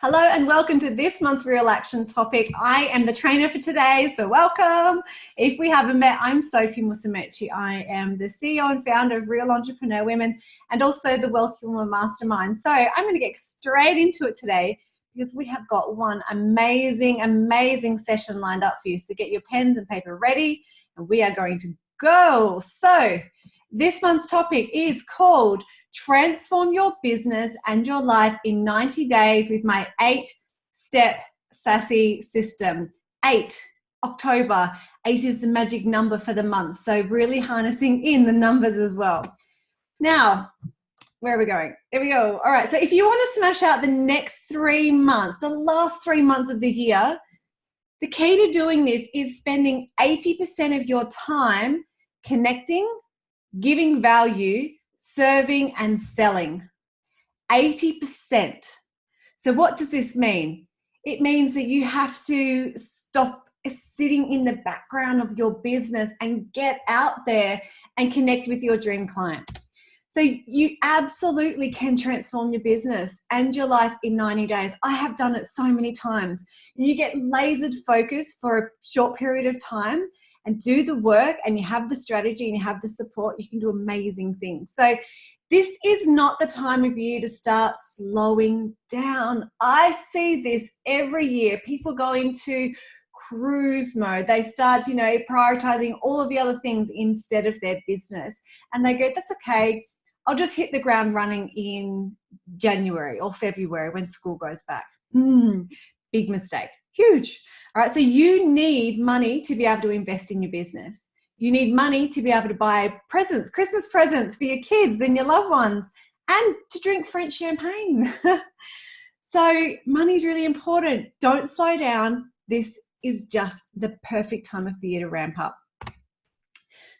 Hello and welcome to this month's Real Action topic. I am the trainer for today, so welcome. If we haven't met, I'm Sophie Musamechi. I am the CEO and founder of Real Entrepreneur Women and also the Wealthy Woman Mastermind. So I'm going to get straight into it today because we have got one amazing session lined up for you. So get your pens and paper ready and we are going to go. So this month's topic is called Transform Your Business and Your Life in 90 Days with my 8-step sassy system. 8, October. 8 is the magic number for the month. So really harnessing in the numbers as well. Now, where are we going? Here we go. All right. So if you want to smash out the next 3 months, the last 3 months of the year, the key to doing this is spending 80% of your time connecting, giving value, serving and selling. 80%. So what does this mean? It means that you have to stop sitting in the background of your business and get out there and connect with your dream client. So you absolutely can transform your business and your life in 90 days. I have done it so many times. You get lasered focused for a short period of time and do the work and you have the strategy and you have the support, you can do amazing things. So this is not the time of year to start slowing down. I see this every year. People go into cruise mode. They start, prioritizing all of the other things instead of their business. And they go, that's okay. I'll just hit the ground running in January or February when school goes back. Big mistake. Huge. All right, so you need money to be able to invest in your business. You need money to be able to buy presents, Christmas presents for your kids and your loved ones, and to drink French champagne. So money is really important. Don't slow down. This is just the perfect time of the year to ramp up.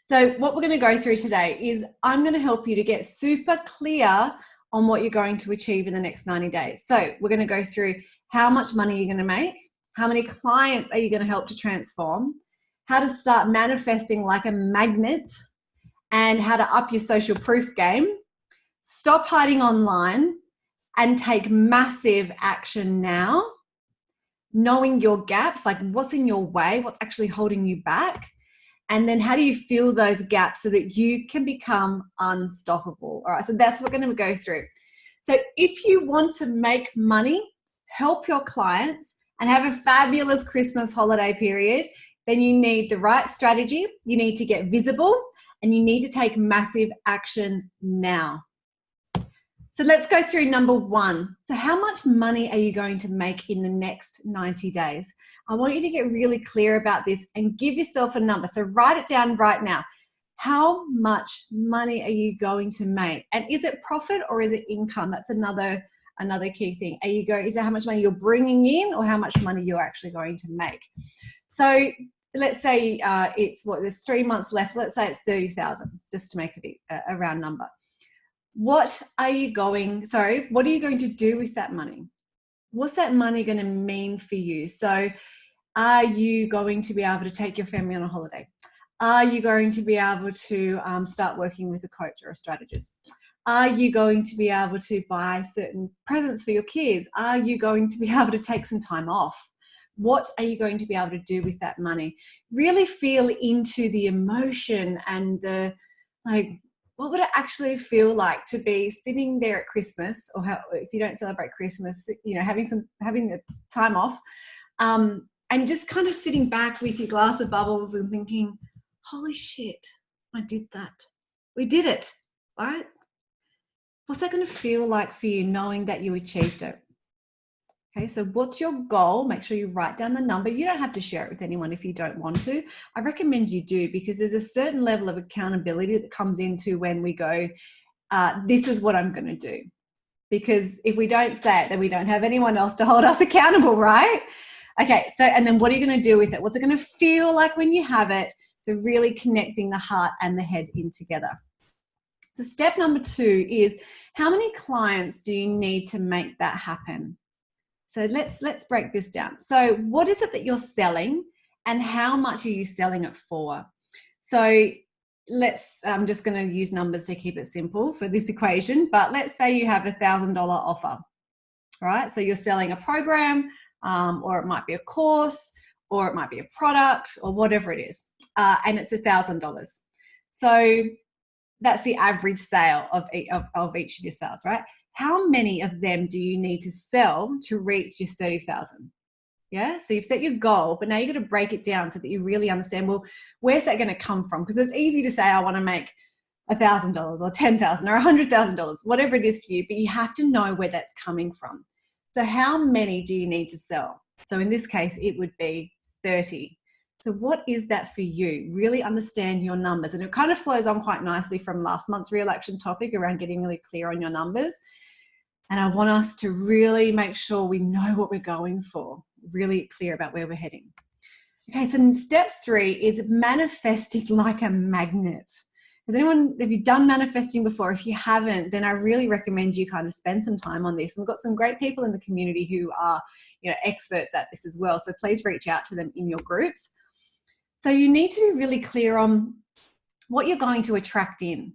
So what we're going to go through today is I'm going to help you to get super clear on what you're going to achieve in the next 90 days. So we're going to go through how much money you're going to make, how many clients are you going to help to transform, how to start manifesting like a magnet, and how to up your social proof game, stop hiding online, and take massive action now, knowing your gaps, like what's in your way, what's actually holding you back, and then how do you fill those gaps so that you can become unstoppable. All right, so that's what we're going to go through. So if you want to make money, help your clients, and have a fabulous Christmas holiday period, then you need the right strategy, you need to get visible, and you need to take massive action now. So let's go through number 1. So how much money are you going to make in the next 90 days? I want you to get really clear about this and give yourself a number. So write it down right now. How much money are you going to make? And is it profit or is it income? That's another key thing. Is that how much money you're bringing in or how much money you're actually going to make? So let's say there's 3 months left. Let's say it's 30,000, just to make it a round number. What are you going to do with that money? What's that money going to mean for you? So are you going to be able to take your family on a holiday? Are you going to be able to start working with a coach or a strategist? Are you going to be able to buy certain presents for your kids? Are you going to be able to take some time off? What are you going to be able to do with that money? Really feel into the emotion and what would it actually feel like to be sitting there at Christmas, or if you don't celebrate Christmas, having the time off, and just kind of sitting back with your glass of bubbles and thinking, holy shit, I did that. We did it, right? What's that going to feel like for you knowing that you achieved it? Okay, so what's your goal? Make sure you write down the number. You don't have to share it with anyone if you don't want to. I recommend you do, because there's a certain level of accountability that comes into when we go, this is what I'm going to do. Because if we don't say it, then we don't have anyone else to hold us accountable, right? Okay, so and then what are you going to do with it? What's it going to feel like when you have it? So really connecting the heart and the head in together. So step number 2 is, how many clients do you need to make that happen? So let's break this down. So what is it that you're selling and how much are you selling it for? So I'm just going to use numbers to keep it simple for this equation, but let's say you have $1,000 offer. right? So you're selling a program, or it might be a course, or it might be a product, or whatever it is, and it's $1,000. So that's the average sale of each of your sales, right? How many of them do you need to sell to reach your 30,000? Yeah, so you've set your goal, but now you've got to break it down so that you really understand, well, where's that going to come from? Because it's easy to say, I want to make $1,000 or $10,000 or $100,000, whatever it is for you, but you have to know where that's coming from. So how many do you need to sell? So in this case, it would be 30. So what is that for you? Really understand your numbers. And it kind of flows on quite nicely from last month's Real Action topic around getting really clear on your numbers. And I want us to really make sure we know what we're going for, really clear about where we're heading. Okay, so step 3 is manifesting like a magnet. Have you done manifesting before? If you haven't, then I really recommend you kind of spend some time on this. And we've got some great people in the community who are, experts at this as well. So please reach out to them in your groups. So you need to be really clear on what you're going to attract in.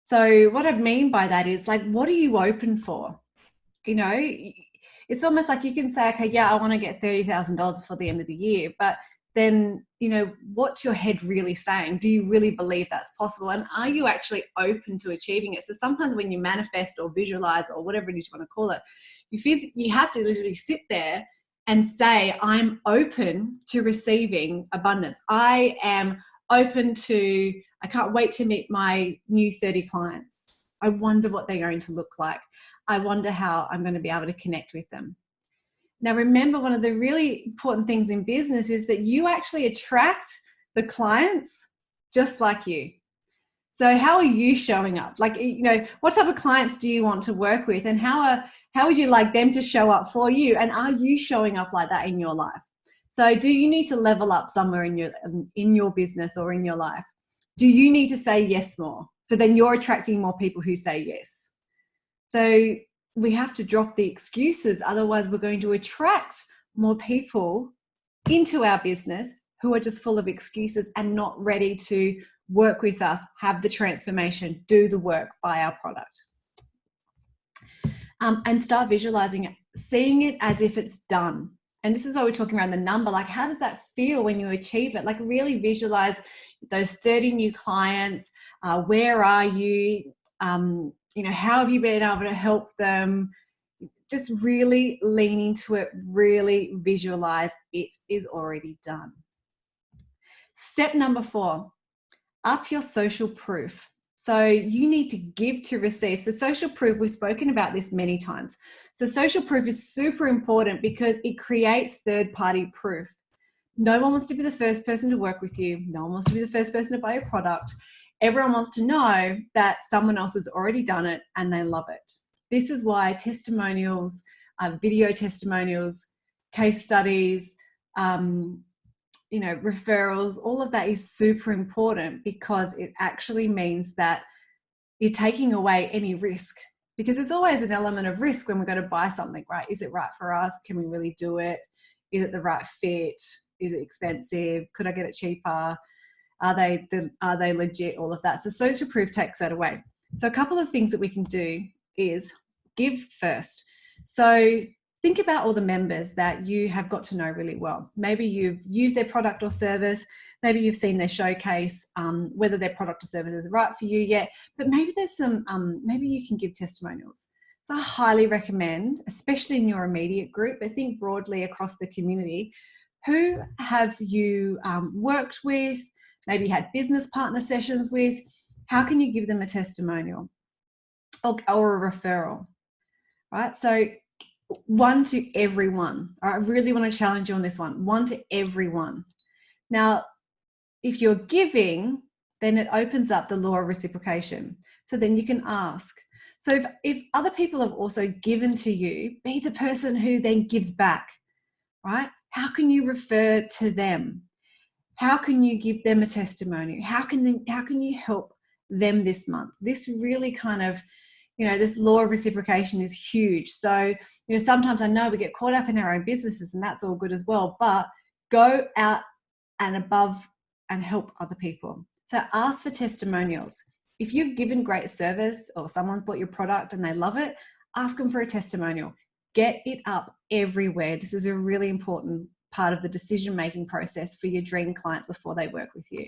So what I mean by that is, like, what are you open for? It's almost like you can say, okay, yeah, I want to get $30,000 before the end of the year, but then, what's your head really saying? Do you really believe that's possible? And are you actually open to achieving it? So sometimes when you manifest or visualize or whatever it is you want to call it, you have to literally sit there and say, I'm open to receiving abundance. I am open to, I can't wait to meet my new 30 clients. I wonder what they're going to look like. I wonder how I'm going to be able to connect with them. Now, remember, one of the really important things in business is that you actually attract the clients just like you. So how are you showing up? Like, what type of clients do you want to work with, and how would you like them to show up for you? And are you showing up like that in your life? So do you need to level up somewhere in your business or in your life? Do you need to say yes more? So then you're attracting more people who say yes. So we have to drop the excuses. Otherwise, we're going to attract more people into our business who are just full of excuses and not ready to work with us, have the transformation, do the work, buy our product. And start visualizing it, seeing it as if it's done. And this is why we're talking around the number. Like, how does that feel when you achieve it? Like, really visualize those 30 new clients. Where are you? How have you been able to help them? Just really lean into it, really visualize it is already done. Step number 4, up your social proof. So you need to give to receive. So social proof, we've spoken about this many times. So social proof is super important because it creates third-party proof. No one wants to be the first person to work with you. No one wants to be the first person to buy a product. Everyone wants to know that someone else has already done it and they love it. This is why testimonials, video testimonials, case studies, referrals, all of that is super important, because it actually means that you're taking away any risk, because there's always an element of risk when we're going to buy something, right? Is it right for us? Can we really do it? Is it the right fit? Is it expensive? Could I get it cheaper? Are they legit? All of that. So social proof takes that away. So a couple of things that we can do is give first. So think about all the members that you have got to know really well. Maybe you've used their product or service. Maybe you've seen their showcase, whether their product or service is right for you yet. But maybe there's some, maybe you can give testimonials. So I highly recommend, especially in your immediate group, but think broadly across the community, who have you worked with, maybe had business partner sessions with? How can you give them a testimonial or a referral, right? So one to everyone. I really want to challenge you on this one to everyone. Now, if you're giving, then it opens up the law of reciprocation. So then you can ask. So if other people have also given to you, be the person who then gives back, right? How can you refer to them? How can you give them a testimony? How can you help them this month? This really kind of, this law of reciprocation is huge. So, sometimes I know we get caught up in our own businesses, and that's all good as well, but go out and above and help other people. So ask for testimonials. If you've given great service or someone's bought your product and they love it, ask them for a testimonial. Get it up everywhere. This is a really important part of the decision-making process for your dream clients before they work with you.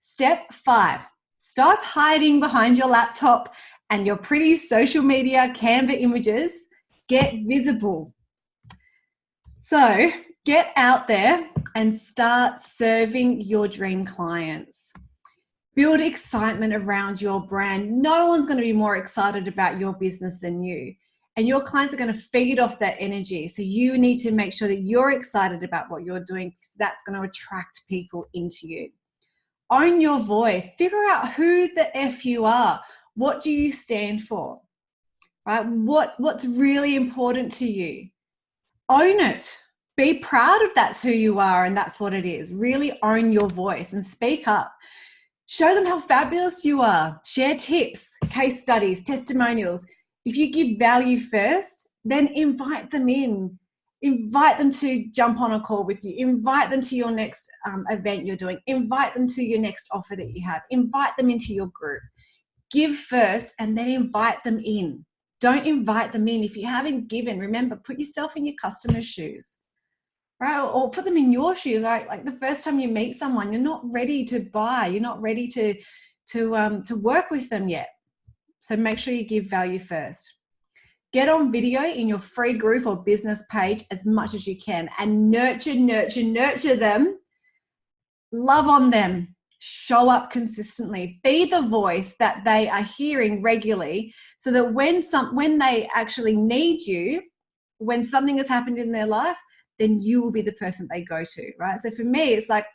Step 5, stop hiding behind your laptop and your pretty social media Canva images. Get visible. So get out there and start serving your dream clients. Build excitement around your brand. No one's going to be more excited about your business than you. And your clients are going to feed off that energy. So you need to make sure that you're excited about what you're doing, because that's going to attract people into you. Own your voice. Figure out who the F you are. What do you stand for? Right? What's really important to you? Own it. Be proud of that's who you are and that's what it is. Really own your voice and speak up. Show them how fabulous you are. Share tips, case studies, testimonials. If you give value first, then invite them in. Invite them to jump on a call with you. Invite them to your next event you're doing. Invite them to your next offer that you have. Invite them into your group. Give first and then invite them in. Don't invite them in if you haven't given. Remember, put yourself in your customer's shoes, right? Or put them in your shoes. Right? Like the first time you meet someone, you're not ready to buy. You're not ready to work with them yet. So make sure you give value first. Get on video in your free group or business page as much as you can and nurture them. Love on them. Show up consistently. Be the voice that they are hearing regularly, so that when they actually need you, when something has happened in their life, then you will be the person they go to, right? So for me, it's like,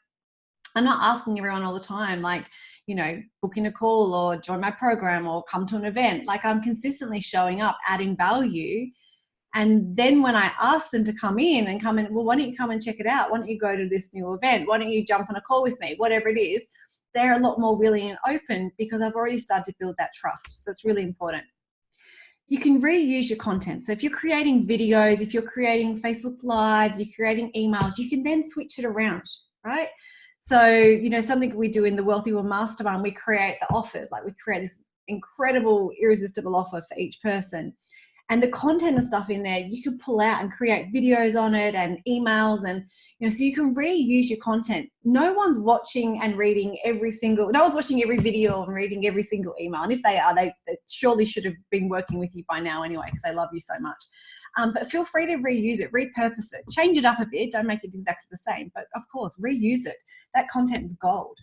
I'm not asking everyone all the time, like, you know, booking a call or join my program or come to an event. Like, I'm consistently showing up, adding value. And then when I ask them to come in, well, why don't you come and check it out? Why don't you go to this new event? Why don't you jump on a call with me? Whatever it is, they're a lot more willing and open because I've already started to build that trust. So it's really important. You can reuse your content. So if you're creating videos, if you're creating Facebook Lives, you're creating emails, you can then switch it around, right? So, you know, something we do in the Wealthy Woman Mastermind, we create the offers. Like, we create this incredible, irresistible offer for each person. And the content and stuff in there, you can pull out and create videos on it and emails, and, you know, so you can reuse your content. No one's watching and reading no one's watching every video and reading every single email. And if they are, they surely should have been working with you by now anyway, because they love you so much. But feel free to reuse it, repurpose it, change it up a bit. Don't make it exactly the same, but of course, reuse it. That content is gold.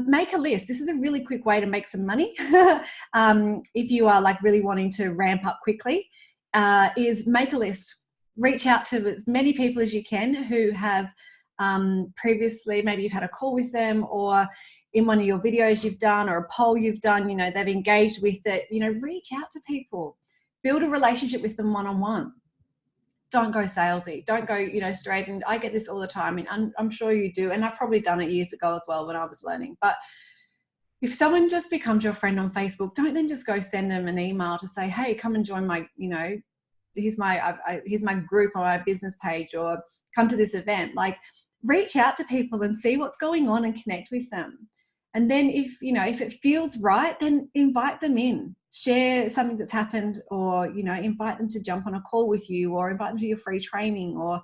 Make a list. This is a really quick way to make some money. If you are like really wanting to ramp up quickly, is make a list. Reach out to as many people as you can who have previously, maybe you've had a call with them, or in one of your videos you've done, or a poll you've done, you know, they've engaged with it. You know, reach out to people. Build a relationship with them one-on-one. Don't go salesy. Don't go, you know, straight. And I get this all the time. I mean, I'm sure you do. And I've probably done it years ago as well when I was learning. But if someone just becomes your friend on Facebook, don't then just go send them an email to say, hey, come and join my, you know, here's my group on my business page, or come to this event. Like, reach out to people and see what's going on and connect with them. And then if it feels right, then invite them in, share something that's happened, or, you know, invite them to jump on a call with you, or invite them to your free training, or,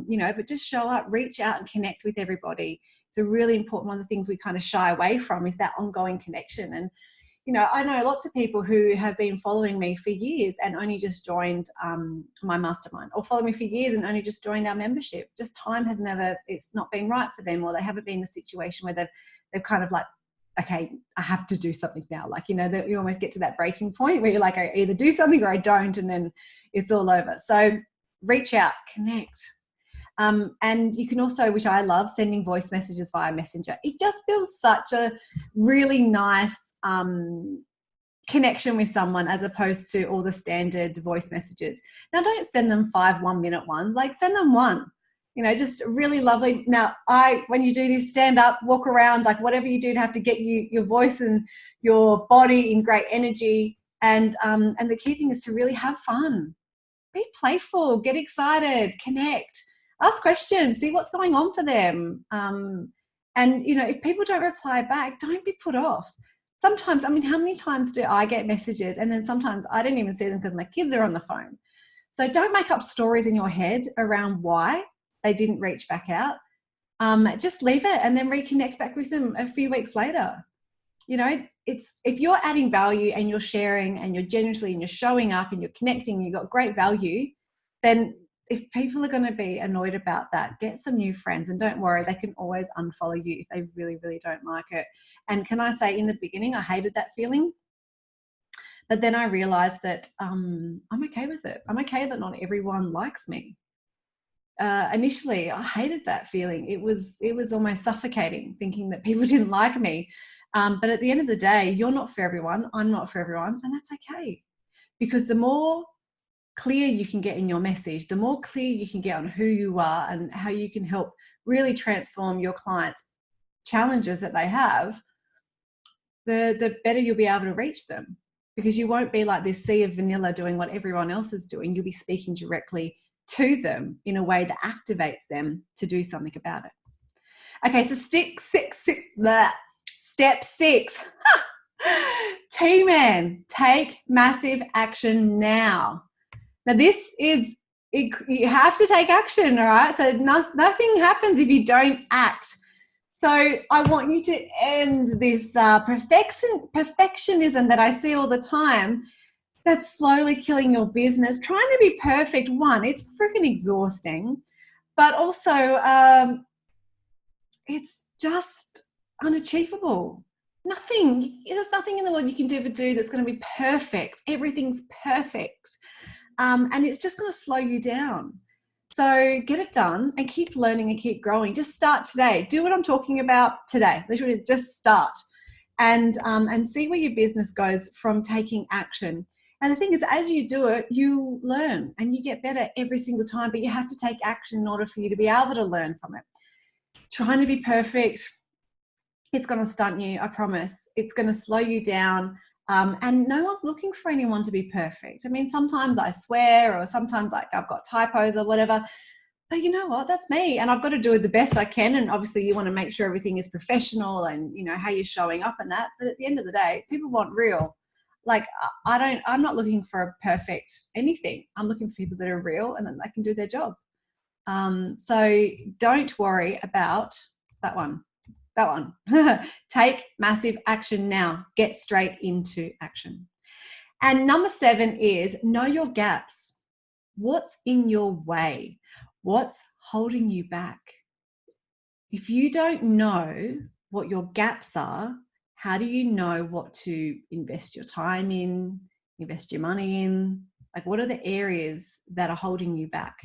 you know, but just show up, reach out and connect with everybody. It's a really important one of the things we kind of shy away from, is that ongoing connection. And, you know, I know lots of people who have been following me for years and only just joined my mastermind, or follow me for years and only just joined our membership. Just time has it's not been right for them, or they haven't been in a situation where they've kind of like, okay, I have to do something now. Like, you know, that you almost get to that breaking point where you're like, I either do something or I don't, and then it's all over. So reach out, connect. And you can also, which I love, sending voice messages via Messenger. It just builds such a really nice connection with someone, as opposed to all the standard voice messages. Now, don't send them 5 1-minute ones. Like, send them one. You know, just really lovely. Now, when you do this, stand up, walk around, like whatever you do to have to get your voice and your body in great energy. And the key thing is to really have fun. Be playful, get excited, connect, ask questions, see what's going on for them. And, you know, if people don't reply back, don't be put off. Sometimes, I mean, how many times do I get messages and then sometimes I don't even see them because my kids are on the phone? So don't make up stories in your head around why they didn't reach back out. Just leave it and then reconnect back with them a few weeks later. You know, it's, if you're adding value and you're sharing and you're generously and you're showing up and you're connecting and you've got great value, then if people are going to be annoyed about that, get some new friends, and don't worry, they can always unfollow you if they really, really don't like it. And can I say, in the beginning, I hated that feeling. But then I realized that I'm okay with it. I'm okay that not everyone likes me. Initially, I hated that feeling. It was almost suffocating, thinking that people didn't like me. But at the end of the day, you're not for everyone. I'm not for everyone. And that's okay. Because the more clear you can get in your message, the more clear you can get on who you are and how you can help really transform your clients' challenges that they have, the better you'll be able to reach them. Because you won't be like this sea of vanilla doing what everyone else is doing. You'll be speaking directly to them in a way that activates them to do something about it. Okay, so step 6. T-Man, take massive action now. Now this is, you have to take action, all right? So nothing happens if you don't act. So I want you to end this perfectionism that I see all the time that's slowly killing your business. Trying to be perfect, one, it's freaking exhausting, but also it's just unachievable. There's nothing in the world you can ever do that's going to be perfect. Everything's perfect. And it's just going to slow you down. So get it done and keep learning and keep growing. Just start today. Do what I'm talking about today. Literally just start and see where your business goes from taking action. And the thing is, as you do it, you learn and you get better every single time, but you have to take action in order for you to be able to learn from it. Trying to be perfect, it's going to stunt you, I promise. It's going to slow you down. And no one's looking for anyone to be perfect. I mean, sometimes I swear, or sometimes like I've got typos or whatever, but you know what, that's me. And I've got to do it the best I can. And obviously you want to make sure everything is professional and you know, how you're showing up and that. But at the end of the day, people want real. Like I'm not looking for a perfect anything. I'm looking for people that are real and that they can do their job. So don't worry about that one. Take massive action now. Get straight into action. And number 7 is know your gaps. What's in your way? What's holding you back? If you don't know what your gaps are, how do you know what to invest your time in, invest your money in? Like, what are the areas that are holding you back?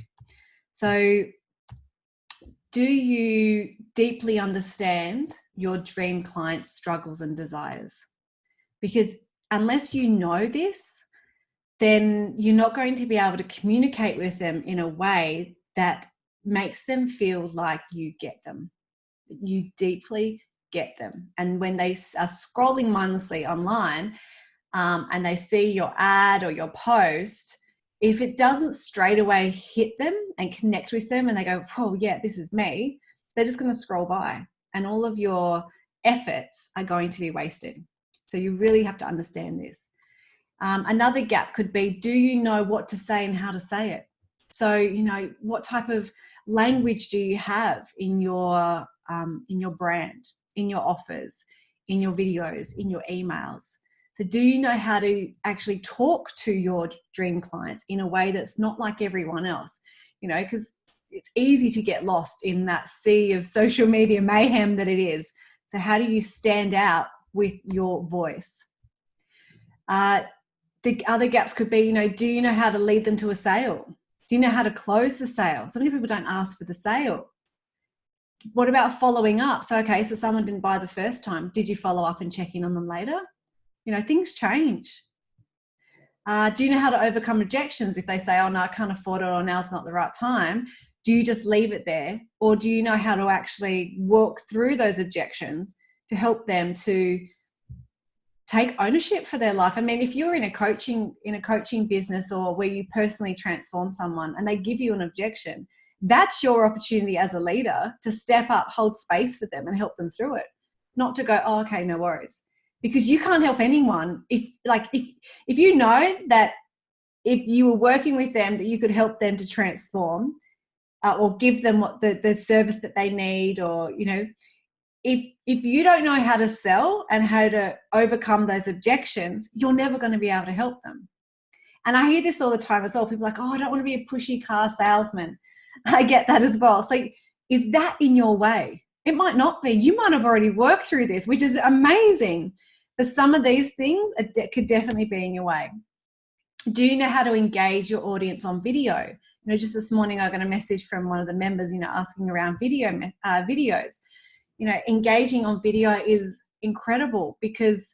So do you deeply understand your dream client's struggles and desires? Because unless you know this, then you're not going to be able to communicate with them in a way that makes them feel like you get them. You deeply get them. And when they are scrolling mindlessly online and they see your ad or your post, if it doesn't straight away hit them and connect with them and they go, oh yeah, this is me, they're just going to scroll by and all of your efforts are going to be wasted. So you really have to understand this. Another gap could be, do you know what to say and how to say it? So, you know, what type of language do you have in your brand, in your offers, in your videos, in your emails? So do you know how to actually talk to your dream clients in a way that's not like everyone else? You know, because it's easy to get lost in that sea of social media mayhem that it is. So how do you stand out with your voice? The other gaps could be, you know, do you know how to lead them to a sale? Do you know how to close the sale? So many people don't ask for the sale. What about following up? So, okay, so someone didn't buy the first time. Did you follow up and check in on them later? You know, things change. Do you know how to overcome rejections if they say, oh, no, I can't afford it or now's not the right time? Do you just leave it there? Or do you know how to actually walk through those objections to help them to take ownership for their life? I mean, if you're in a coaching business or where you personally transform someone and they give you an objection, that's your opportunity as a leader to step up, hold space for them and help them through it. Not to go, oh, okay, no worries. Because you can't help anyone if you know that if you were working with them, that you could help them to transform or give them what the service that they need, or, you know, if you don't know how to sell and how to overcome those objections, you're never going to be able to help them. And I hear this all the time as well. People are like, oh, I don't want to be a pushy car salesman. I get that as well. So is that in your way? It might not be. You might have already worked through this, which is amazing. But some of these things could definitely be in your way. Do you know how to engage your audience on video? You know, just this morning I got a message from one of the members, you know, asking around videos. You know, engaging on video is incredible because,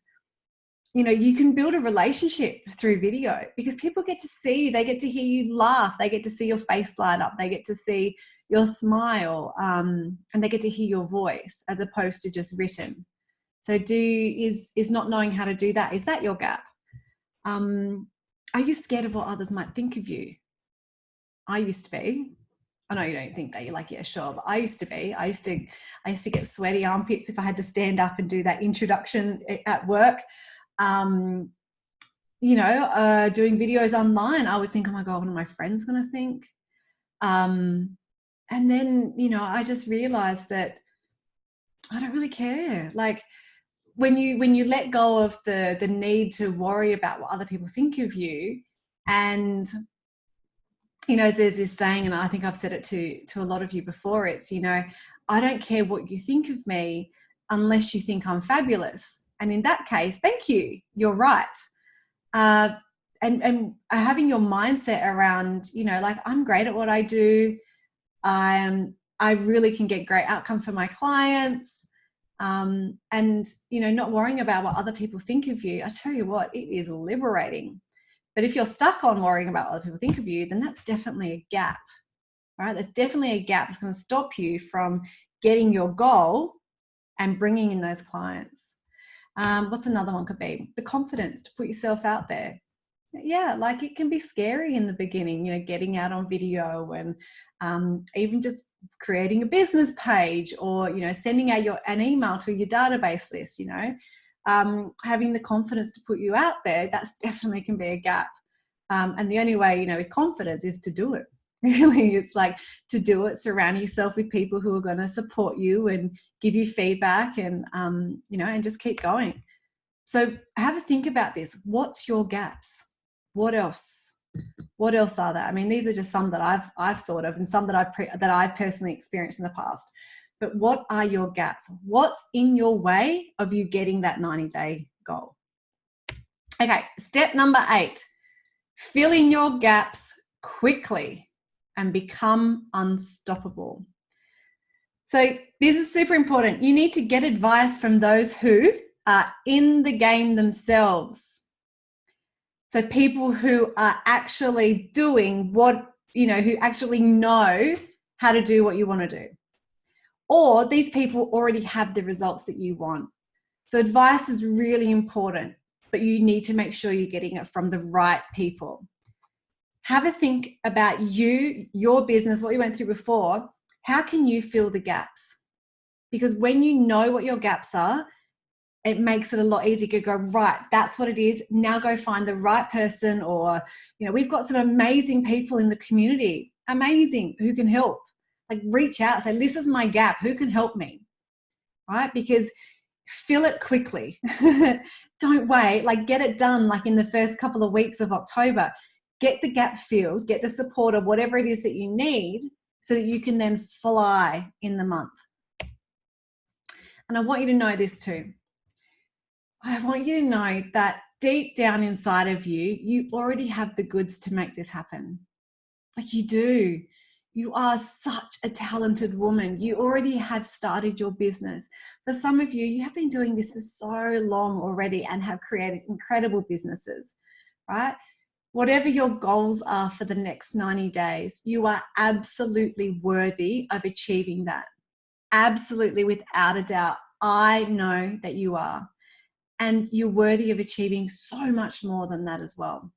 you know, you can build a relationship through video because people get to see you, they get to hear you laugh, they get to see your face light up, they get to see your smile, and they get to hear your voice as opposed to just written. So is not knowing how to do that, is that your gap? Are you scared of what others might think of you? I used to be. I know you don't think that. You're like, yeah, sure. But I used to be. I used to get sweaty armpits if I had to stand up and do that introduction at work. You know, doing videos online, I would think, oh my God, what are my friends going to think? And then, you know, I just realized that I don't really care. Like when you let go of the need to worry about what other people think of you, and you know, there's this saying, and I think I've said it to a lot of you before, it's, you know, I don't care what you think of me unless you think I'm fabulous. And in that case, thank you, you're right. And having your mindset around, you know, like, I'm great at what I do. I really can get great outcomes for my clients. And, you know, not worrying about what other people think of you. I tell you what, it is liberating. But if you're stuck on worrying about what other people think of you, then that's definitely a gap, right? That's definitely a gap that's going to stop you from getting your goal and bringing in those clients. What's another one could be? The confidence to put yourself out there. Yeah, like it can be scary in the beginning, you know, getting out on video and even just creating a business page, or, you know, sending out an email to your database list, you know. Having the confidence to put you out there, that's definitely can be a gap. And the only way, you know, with confidence is to do it. Really, it's like to do it, surround yourself with people who are going to support you and give you feedback, and, you know, and just keep going. So have a think about this. What's your gaps? What else? What else are there? I mean, these are just some that I've thought of, and some that I've personally experienced in the past. But what are your gaps? What's in your way of you getting that 90-day goal? Okay, step number 8, fill in your gaps quickly and become unstoppable. So this is super important. You need to get advice from those who are in the game themselves. So people who are actually doing what, you know, who actually know how to do what you want to do. Or these people already have the results that you want. So advice is really important, but you need to make sure you're getting it from the right people. Have a think about you, your business, what you went through before. How can you fill the gaps? Because when you know what your gaps are, it makes it a lot easier to go, right, that's what it is. Now go find the right person. Or, you know, we've got some amazing people in the community, amazing, who can help. Like, reach out, say, this is my gap, who can help me, right? Because fill it quickly. Don't wait, like get it done like in the first couple of weeks of October. Get the gap filled, get the support of whatever it is that you need so that you can then fly in the month. And I want you to know this too. I want you to know that deep down inside of you, you already have the goods to make this happen. Like, you do. You are such a talented woman. You already have started your business. For some of you, you have been doing this for so long already and have created incredible businesses, right? Whatever your goals are for the next 90 days, you are absolutely worthy of achieving that. Absolutely, without a doubt. I know that you are. And you're worthy of achieving so much more than that as well.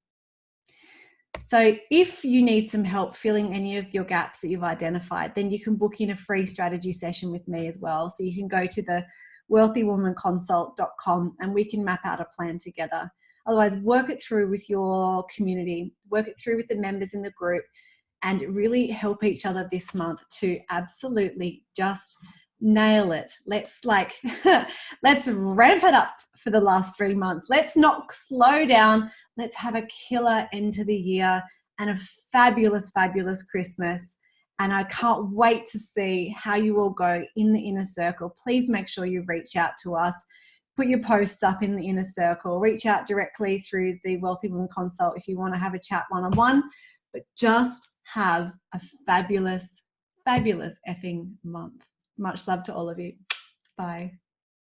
So if you need some help filling any of your gaps that you've identified, then you can book in a free strategy session with me as well. So you can go to the wealthywomanconsult.com and we can map out a plan together. Otherwise, work it through with your community, work it through with the members in the group, and really help each other this month to absolutely just nail it. Let's let's ramp it up for the last 3 months. Let's not slow down. Let's have a killer end to the year and a fabulous, fabulous Christmas. And I can't wait to see how you all go in the inner circle. Please make sure you reach out to us. Put your posts up in the inner circle. Reach out directly through the Wealthy Woman Consult if you want to have a chat one-on-one. But just have a fabulous, fabulous effing month. Much love to all of you. Bye.